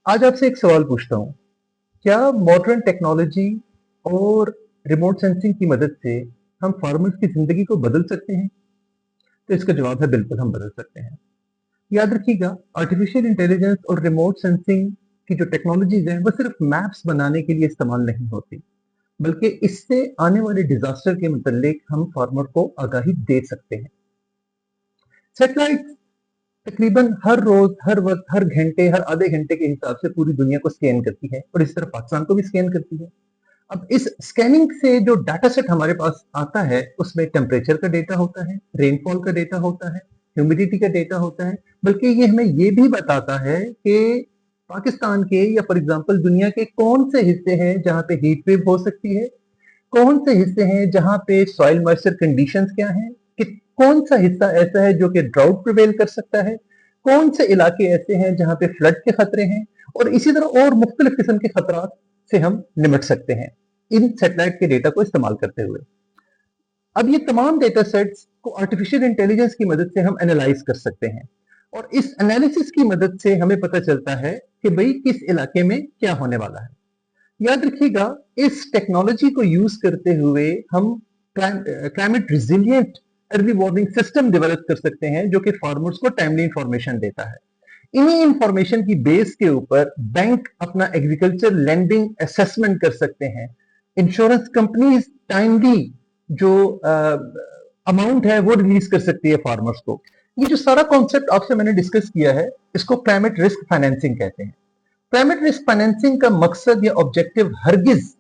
आज आपसे एक सवाल पूछता हूँ, क्या मॉडर्न टेक्नोलॉजी और रिमोट सेंसिंग की मदद से हम फार्मर्स की ज़िंदगी को बदल सकते हैं? तो इसका जवाब है बिल्कुल हम बदल सकते हैं। याद रखिएगा, आर्टिफिशियल इंटेलिजेंस और रिमोट सेंसिंग की जो टेक्नोलॉजीज़ हैं, वो सिर्फ मैप्स बनाने के लिए इस्तेमाल नहीं होती, बल्कि इससे आने वाले डिज़ास्टर के मुतल्लिक हम फार्मर को आगाही दे सकते हैं। सैटेलाइट तकरीबन हर रोज, हर वक्त, हर घंटे, हर आधे घंटे के हिसाब से पूरी दुनिया को स्कैन करती है और इस तरह पाकिस्तान को भी स्कैन करती है। अब इस स्कैनिंग से जो डाटा सेट हमारे पास आता है, उसमें टेम्परेचर का डेटा होता है, रेनफॉल का डेटा होता है, ह्यूमिडिटी का डेटा होता है, बल्कि ये हमें ये भी बताता है कि पाकिस्तान के या फॉर एग्जांपल दुनिया के कौन से हिस्से हैं जहां पे हीट वेव हो सकती है, कौन से हिस्से हैं जहां पे सॉइल मॉइस्चर कंडीशंस क्या हैं, कि कौन सा हिस्सा ऐसा है जो कि ड्राउट प्रिवेल कर सकता है, कौन से इलाके ऐसे हैं जहां पे फ्लड के खतरे हैं, और इसी तरह और मुख्तलिफ किस्म के खतरात से हम निमट सकते हैं इन सैटेलाइट के डेटा को इस्तेमाल करते हुए। अब ये तमाम डेटा सेट्स को आर्टिफिशियल इंटेलिजेंस की मदद से हम एनालाइज कर सकते हैं, और इस एनालिसिस की मदद से हमें पता चलता है कि भाई किस इलाके में क्या होने वाला है। याद रखिएगा, इस टेक्नोलॉजी को यूज करते हुए हम climate resilient early warning system develop कर सकते हैं जो कि फार्मर्स को टाइमली इंफॉर्मेशन देता है। इन्हीं इंफॉर्मेशन की बेस के ऊपर बैंक अपना एग्रीकल्चर लैंडिंग असेसमेंट कर सकते हैं, इंश्योरेंस कंपनीज टाइमली जो अमाउंट है वो रिलीज कर सकती है फार्मर्स को। ये जो सारा कॉन्सेप्ट आपसे मैंने डिस्कस किया है, इसको क्लाइमेट रिस्क फाइनेंसिंग कहते हैं। क्लाइमेट रिस्क फाइनेंसिंग का मकसद या ऑब्जेक्टिव हरगिज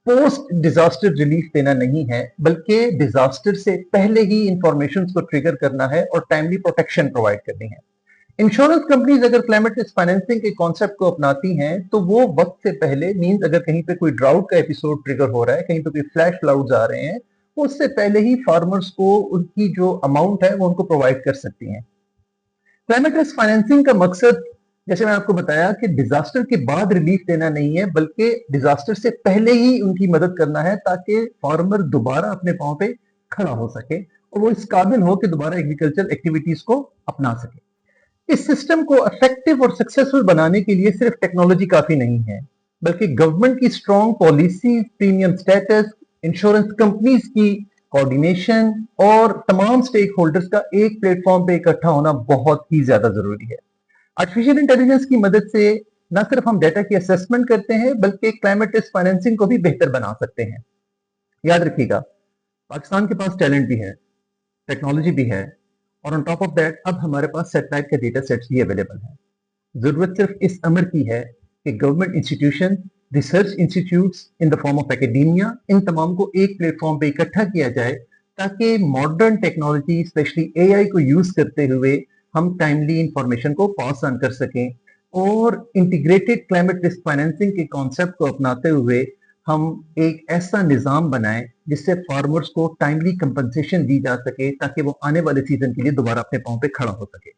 पोस्ट डिजास्टर रिलीफ देना नहीं है, बल्कि डिजास्टर से पहले ही इंफॉर्मेशन को ट्रिगर करना है और टाइमली प्रोटेक्शन प्रोवाइड करनी है। इंश्योरेंस कंपनीज अगर क्लाइमेट रिस्क फाइनेंसिंग के कॉन्सेप्ट को अपनाती हैं, तो वो वक्त से पहले मींस अगर कहीं पे कोई ड्राउट का एपिसोड ट्रिगर हो रहा है, कहीं पे कोई फ्लैश फ्लड्स आ रहे हैं, उससे पहले ही फार्मर्स को उनकी जो अमाउंट है वो उनको प्रोवाइड कर सकती हैं। क्लाइमेट रिस्क फाइनेंसिंग का मकसद, जैसे मैं आपको बताया, कि डिजास्टर के बाद रिलीफ देना नहीं है, बल्कि डिजास्टर से पहले ही उनकी मदद करना है ताकि फार्मर दोबारा अपने पांव पे खड़ा हो सके और वो इस काबिल हो कि दोबारा एग्रीकल्चर एक्टिविटीज को अपना सके। इस सिस्टम को इफेक्टिव और सक्सेसफुल बनाने के लिए सिर्फ टेक्नोलॉजी काफी नहीं है, बल्कि गवर्नमेंट की strong policy, premium status, insurance companies की कोऑर्डिनेशन और तमाम स्टेक होल्डर्स का एक प्लेटफॉर्म पे इकट्ठा होना बहुत ही ज्यादा जरूरी है। आर्टिफिशियल इंटेलिजेंस की मदद से न सिर्फ हम डेटा की असेसमेंट करते हैं, बल्कि क्लाइमेट रिस्क फाइनेंसिंग को भी बेहतर बना सकते हैं। याद रखिएगा, पाकिस्तान के पास टैलेंट भी है, टेक्नोलॉजी भी है, और ऑन टॉप ऑफ दैट अब हमारे पास सैटेलाइट के डेटा सेट्स भी अवेलेबल हैं। जरूरत सिर्फ इस अमर की है कि government institution, research institutes in the form of academia, इन तमाम को एक प्लेटफॉर्म पे इकट्ठा किया जाए ताकि मॉडर्न टेक्नोलॉजी स्पेशली एआई को यूज करते हुए हम टाइमली इंफॉर्मेशन को पास ऑन कर सकें, और इंटीग्रेटेड क्लाइमेट रिस्क फाइनेंसिंग के कॉन्सेप्ट को अपनाते हुए हम एक ऐसा निज़ाम बनाएं जिससे फार्मर्स को टाइमली कंपनसेशन दी जा सके ताकि वो आने वाले सीजन के लिए दोबारा अपने पांव पे खड़ा हो सके।